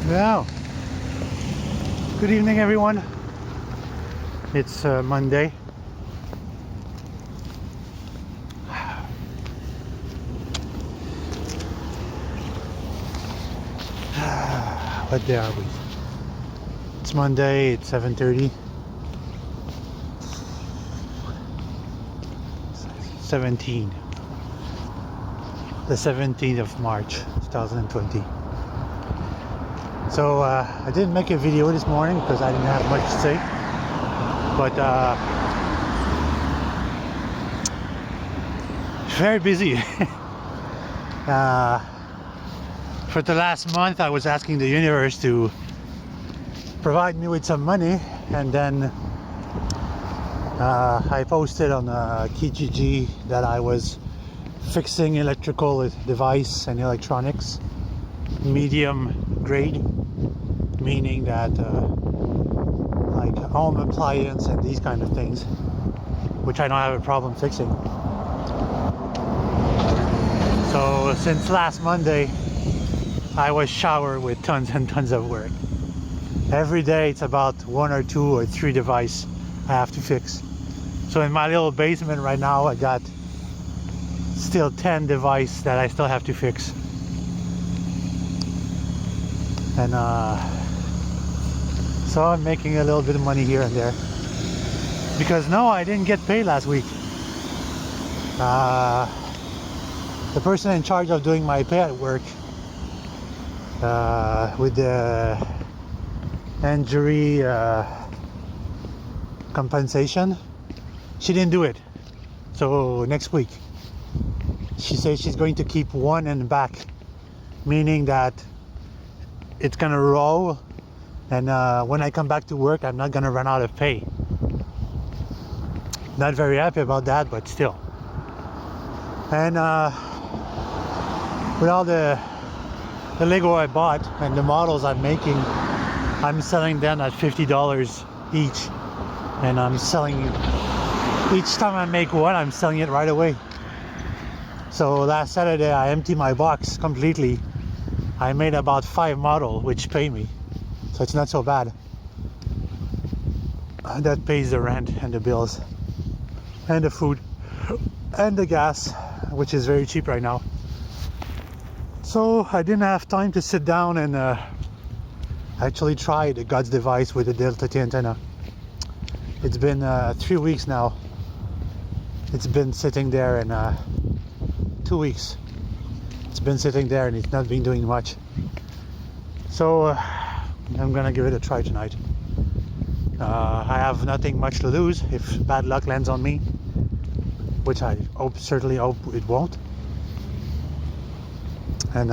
Well, good evening, everyone. It's Monday. What day are we? It's Monday. It's 7:30. 17. The 17th of March, 2020. So I didn't make a video this morning because I didn't have much to say. But very busy. For the last month, I was asking the universe to provide me with some money, and then I posted on Kijiji that I was fixing electrical device and electronics, medium grade, meaning that like home appliance and these kind of things, which I don't have a problem fixing. So since last Monday, I was showered with tons and tons of work. Every day it's about 1 or 2 or 3 devices I have to fix. So in my little basement right now, I got still 10 devices that I still have to fix. And so I'm making a little bit of money here and there. Because no, I didn't get paid last week. The person in charge of doing my pay at work with the injury compensation, she didn't do it. So next week she says she's going to keep one in the back, meaning that it's gonna roll, and when I come back to work, I'm not gonna run out of pay. Not very happy about that, but still. And with all the Lego I bought and the models I'm making, I'm selling them at $50 each, and I'm selling each time I make one, I'm selling it right away. So last Saturday I emptied my box completely. I made about 5 models, which pay me, so it's not so bad. That pays the rent and the bills and the food and the gas, which is very cheap right now. So I didn't have time to sit down and actually try the GOTS device with the Delta T antenna. It's been 3 weeks now. It's been sitting there, and 2 weeks. It's been sitting there and it's not been doing much. So I'm gonna give it a try tonight. I have nothing much to lose if bad luck lands on me, which I certainly hope it won't. And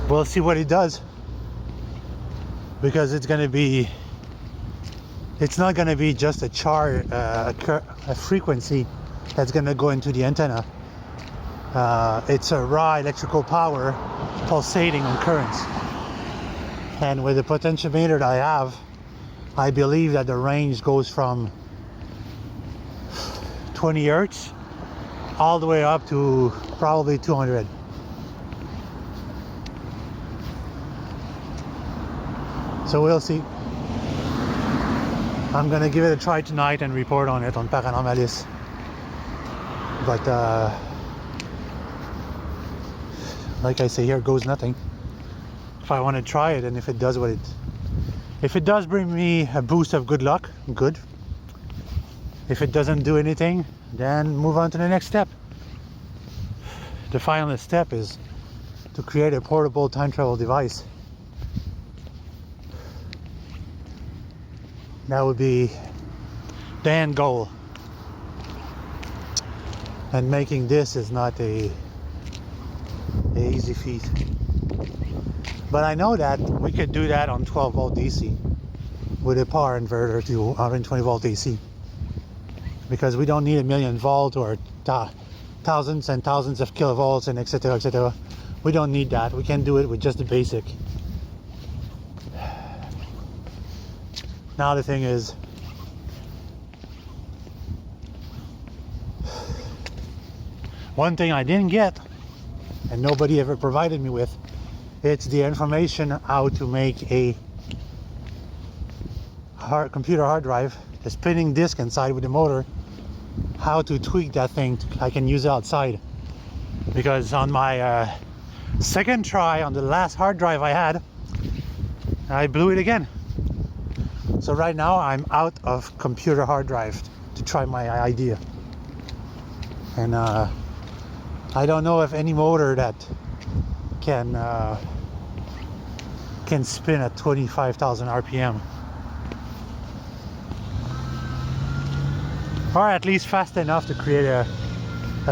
we'll see what it does, because it's not gonna be just a frequency that's gonna go into the antenna. It's a raw electrical power pulsating on currents, and with the potentiometer that I have, I believe that the range goes from 20 hertz all the way up to probably 200. So we'll see. I'm gonna give it a try tonight and report on it on Paranormalis. But like I say, here goes nothing. If I want to try it, and if it does bring me a boost of good luck, good. If it doesn't do anything, then move on to the next step. The final step is to create a portable time travel device. That would be the end goal. And making this is not a easy feat. But I know that we could do that on 12 volt DC with a power inverter to 120 volt AC. Because we don't need 1,000,000 volt or thousands and thousands of kilovolts and etc, etc. We don't need that. We can do it with just the basic. Now the thing is, one thing I didn't get and nobody ever provided me with. It's the information how to make a computer hard drive, the spinning disk inside with the motor, how to tweak that thing I can use it outside. Because on my second try on the last hard drive I had, I blew it again. So right now I'm out of computer hard drive to try my idea. And I don't know if any motor that can spin at 25,000 RPM. Or at least fast enough to create a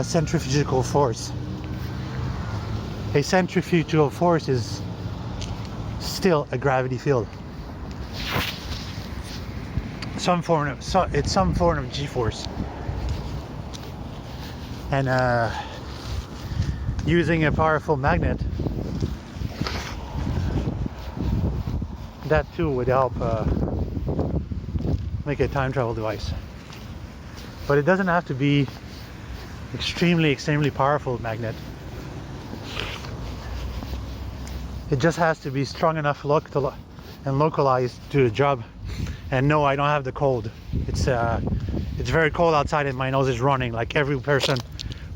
centrifugal force. A centrifugal force is still a gravity field. It's some form of G-force. And using a powerful magnet, that too would help make a time travel device. But it doesn't have to be extremely powerful magnet. It just has to be strong enough and localized to the job. And no, I don't have the cold. It's very cold outside and my nose is running. Like every person,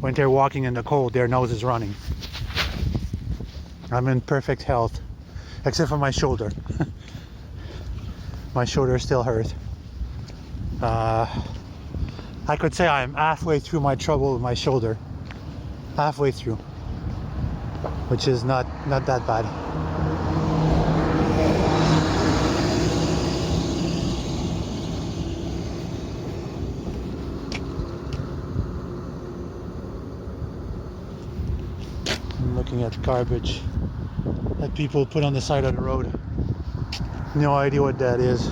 when they're walking in the cold, their nose is running. I'm in perfect health, except for my shoulder. My shoulder still hurts. I could say I'm halfway through my trouble with my shoulder. Halfway through. Which is not that bad. I'm looking at garbage that people put on the side of the road. No idea what that is.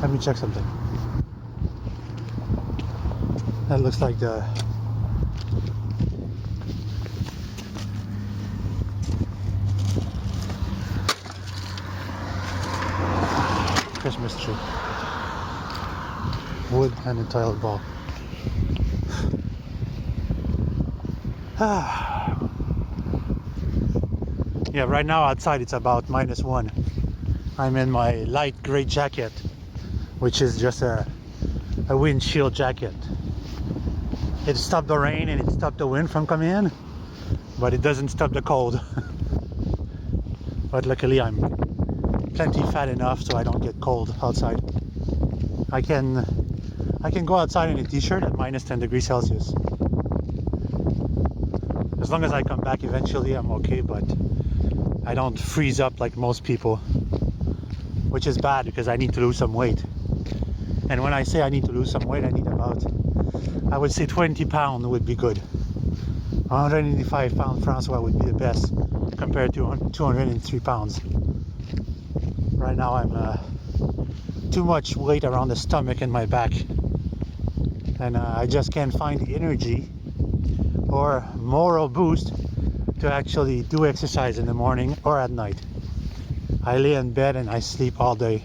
Let me check something. That looks like the Christmas tree. Wood and a toilet bowl. Yeah, right now outside it's about -1. I'm in my light gray jacket, which is just a windshield jacket. It stopped the rain and it stopped the wind from coming in, but it doesn't stop the cold. But luckily I'm plenty fat enough so I don't get cold outside. I can go outside in a t-shirt at -10 degrees Celsius. As long as I come back eventually, I'm okay, but I don't freeze up like most people, which is bad because I need to lose some weight. And when I say I need to lose some weight, I need about, I would say 20 pounds would be good. 185 pounds Francois would be the best compared to 203 pounds. Right now I'm too much weight around the stomach and my back. And I just can't find the energy or moral boost to actually do exercise in the morning or at night. I lay in bed and I sleep all day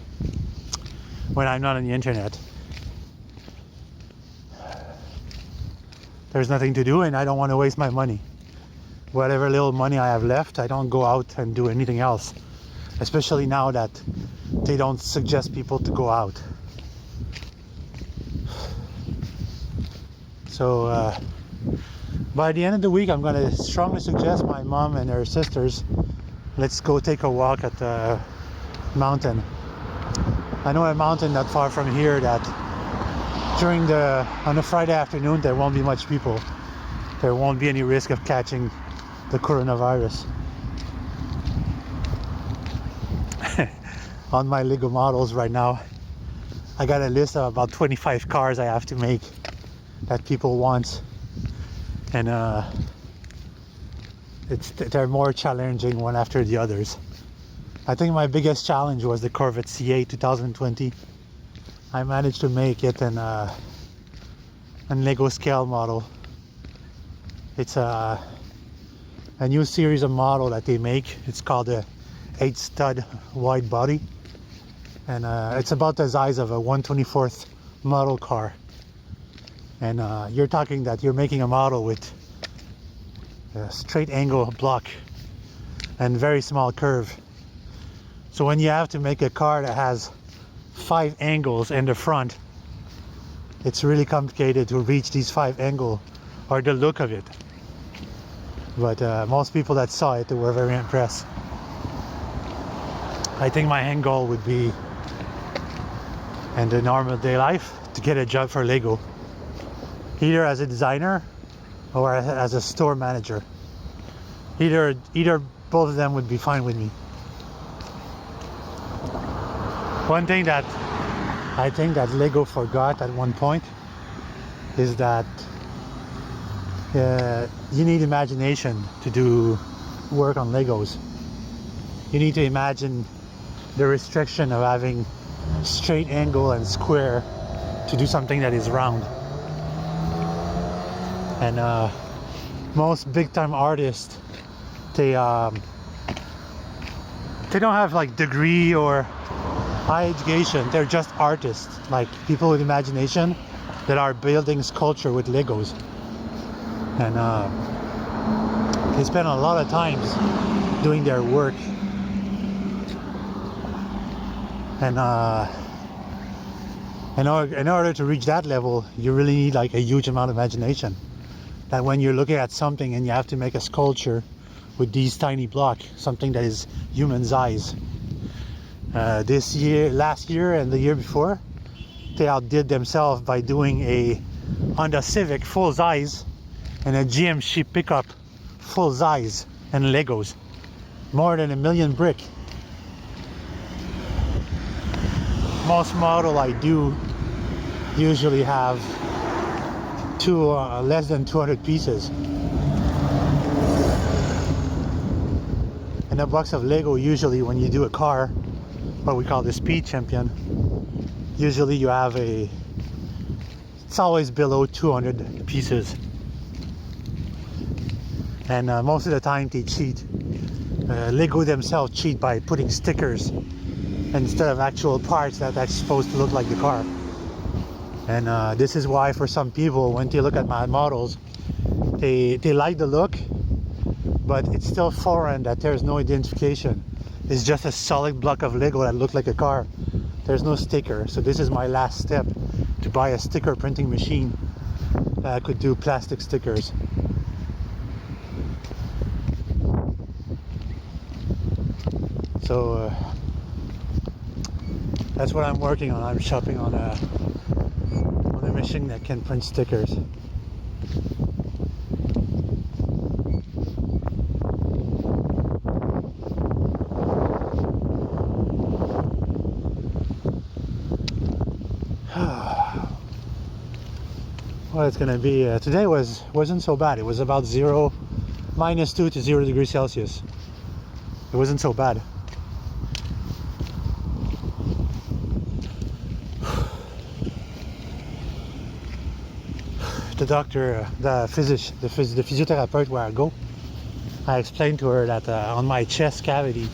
when I'm not on the internet. There's nothing to do and I don't want to waste my money. Whatever little money I have left, I don't go out and do anything else. Especially now that they don't suggest people to go out. So by the end of the week, I'm going to strongly suggest my mom and her sisters, let's go take a walk at the mountain. I know a mountain not far from here that on a Friday afternoon there won't be much people. There won't be any risk of catching the coronavirus. On my Lego models right now, I got a list of about 25 cars I have to make that people want, and they're more challenging one after the others. I think my biggest challenge was the Corvette C8 2020. I managed to make it in Lego scale model. It's a new series of model that they make. It's called a 8-stud wide body, and it's about the size of a 1/24th model car. and you're talking that you're making a model with a straight angle block and very small curve. So when you have to make a car that has 5 angles in the front, it's really complicated to reach these 5 angles or the look of it. But most people that saw it, they were very impressed. I think my end goal would be, in the normal day life, to get a job for Lego, either as a designer or as a store manager. Either both of them would be fine with me. One thing that I think that Lego forgot at one point is that you need imagination to do work on Legos. You need to imagine the restriction of having straight angle and square to do something that is round. And most big time artists, they don't have like degree or high education. They're just artists, like people with imagination that are building sculpture with Legos. And they spend a lot of times doing their work. And in order to reach that level, you really need like a huge amount of imagination. That when you're looking at something and you have to make a sculpture with these tiny blocks, something that is human size. This year, last year and the year before, they outdid themselves by doing a Honda Civic full size and a GMC pickup full size and Legos. More than 1 million brick. Most model I do usually have less than 200 pieces. And a box of Lego, usually when you do a car, what we call the Speed Champion, usually you have it's always below 200 pieces. And most of the time they cheat. Lego themselves cheat by putting stickers instead of actual parts that are supposed to look like the car. And this is why for some people, when they look at my models, they like the look, but it's still foreign that there's no identification. It's just a solid block of Lego that looks like a car. There's no sticker. So this is my last step, to buy a sticker printing machine that could do plastic stickers. So that's what I'm working on. I'm shopping on a machine that can print stickers. Well, it's gonna be today wasn't so bad. It was about -2 to 0 degrees Celsius. It wasn't so bad. The doctor, the physiotherapist where I go, I explained to her that on my chest cavity,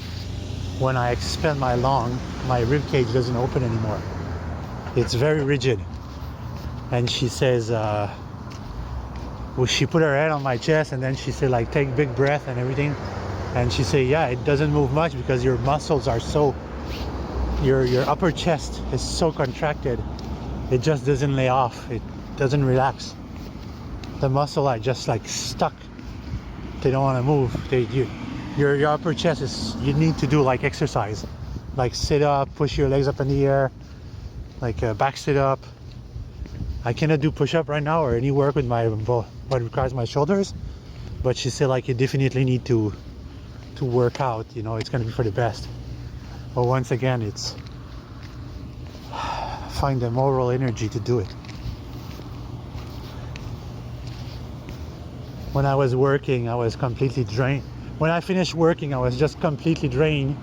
when I expand my lung, my rib cage doesn't open anymore. It's very rigid. And she says, well, she put her head on my chest and then she said, like, take big breath and everything. And she said, yeah, it doesn't move much because your muscles are so, your upper chest is so contracted. It just doesn't lay off. It doesn't relax. The muscle are just like stuck. They don't want to move. Your upper chest is, you need to do like exercise, like sit up, push your legs up in the air, like back sit up. I cannot do push up right now or any work with what requires my shoulders, but she said like you definitely need to work out. You know, it's gonna be for the best. But once again, it's find the moral energy to do it. When I was working, I was completely drained. When I finished working, I was just completely drained.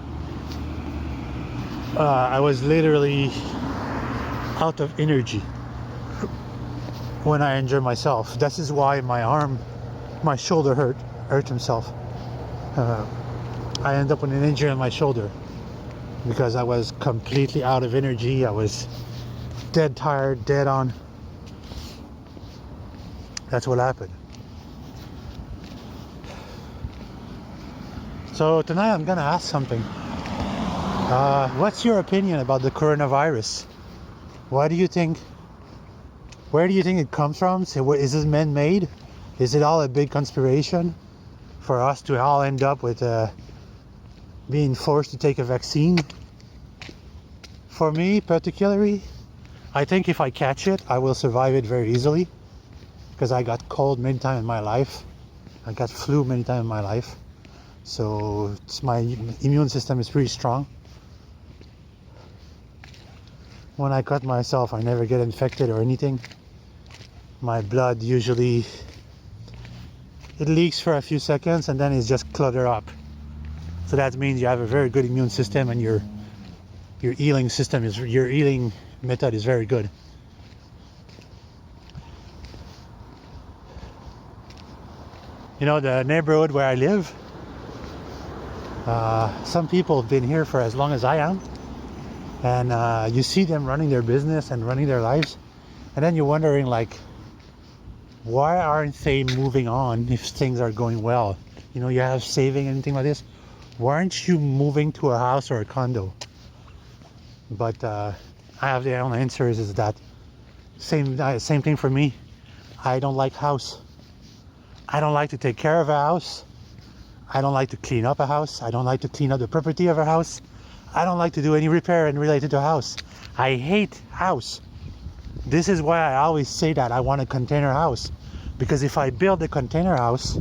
I was literally out of energy when I injured myself. This is why my shoulder hurt himself. I ended up with an injury on my shoulder because I was completely out of energy. I was dead tired, dead on. That's what happened. So tonight I'm gonna ask something. What's your opinion about the coronavirus? Why do you think? Where do you think it comes from? So, is it man-made? Is it all a big conspiration for us to all end up with being forced to take a vaccine? For me, particularly, I think if I catch it, I will survive it very easily, because I got cold many times in my life. I got flu many times in my life. So my immune system is pretty strong. When I cut myself, I never get infected or anything. My blood usually, it leaks for a few seconds and then it's just cluttered up. So that means you have a very good immune system, and your healing system is, your healing method is very good. You know, the neighborhood where I live, some people have been here for as long as I am, and you see them running their business and running their lives, and then you're wondering, like, why aren't they moving on if things are going well? You know, you have saving, anything like this. Why aren't you moving to a house or a condo? But I have the only answer is that same thing for me. I don't like house. I don't like to take care of a house. I don't like to clean up a house. I don't like to clean up the property of a house. I don't like to do any repair and related to a house. I hate house. This is why I always say that I want a container house, because if I build a container house,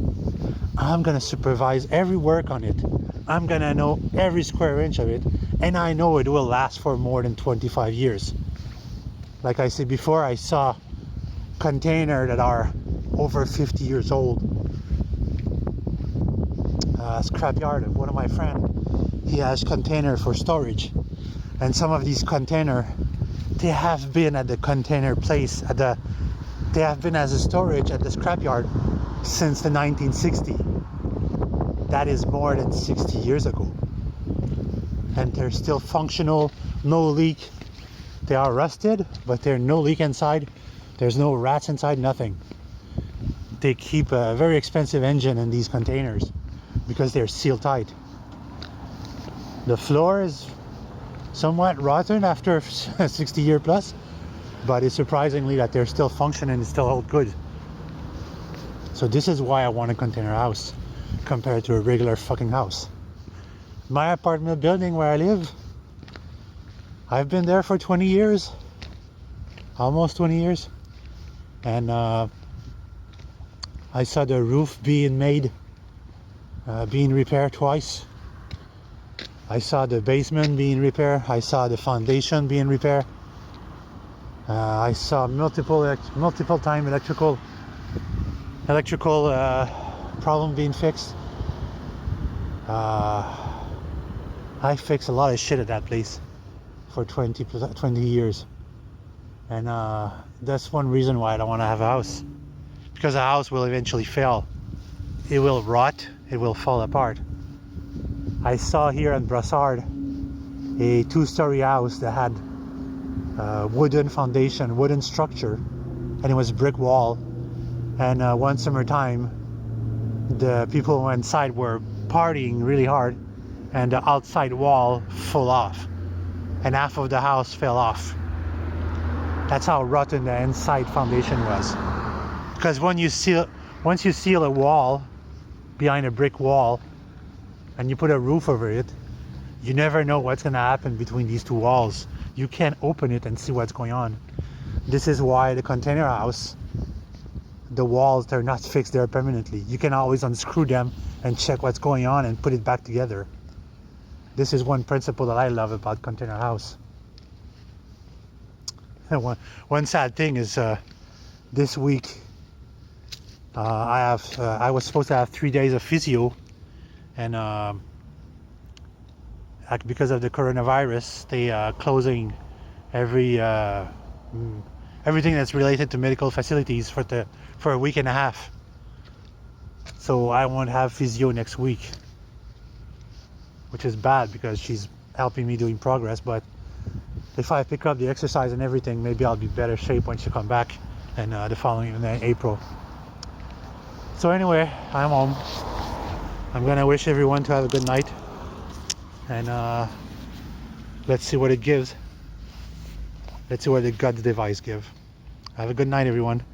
I'm gonna supervise every work on it. I'm gonna know every square inch of it, and I know it will last for more than 25 years. Like I said before, I saw containers that are over 50 years old. Scrapyard of one of my friends, he has container for storage, and some of these container, they have been at the container place they have been as a storage at the scrapyard since the 1960s. That is more than 60 years ago, and they're still functional, no leak. They are rusted, but there's no leak inside. There's no rats inside, nothing. They keep a very expensive engine in these containers because they're sealed tight. The floor is somewhat rotten after 60 years plus, but it's surprisingly that they're still functioning and still hold good. So this is why I want a container house compared to a regular fucking house. My apartment building where I live, I've been there for 20 years, almost 20 years, and I saw the roof being made, being repaired twice. I saw the basement being repaired. I saw the foundation being repaired. I saw multiple time electrical problem being fixed. I fixed a lot of shit at that place for 20 years, and that's one reason why I don't want to have a house, because a house will eventually fail. It will rot. It will fall apart. I saw here in Brassard a 2-story house that had wooden foundation, wooden structure, and it was brick wall. And one summertime, the people inside were partying really hard, and the outside wall fell off, and half of the house fell off. That's how rotten the inside foundation was. Because once you seal a wall behind a brick wall, and you put a roof over it, you never know what's gonna happen between these two walls. You can't open it and see what's going on. This is why the container house, the walls, they're not fixed there permanently. You can always unscrew them and check what's going on and put it back together. This is one principle that I love about container house. And one sad thing is this week I was supposed to have 3 days of physio, and because of the coronavirus, they are closing everything that's related to medical facilities for a week and a half. So I won't have physio next week, which is bad because she's helping me doing progress. But if I pick up the exercise and everything, maybe I'll be better shape when she come back, and the following in April. So anyway, I'm home. I'm gonna wish everyone to have a good night, and let's see what it gives. Let's see what the God's device give. Have a good night, everyone.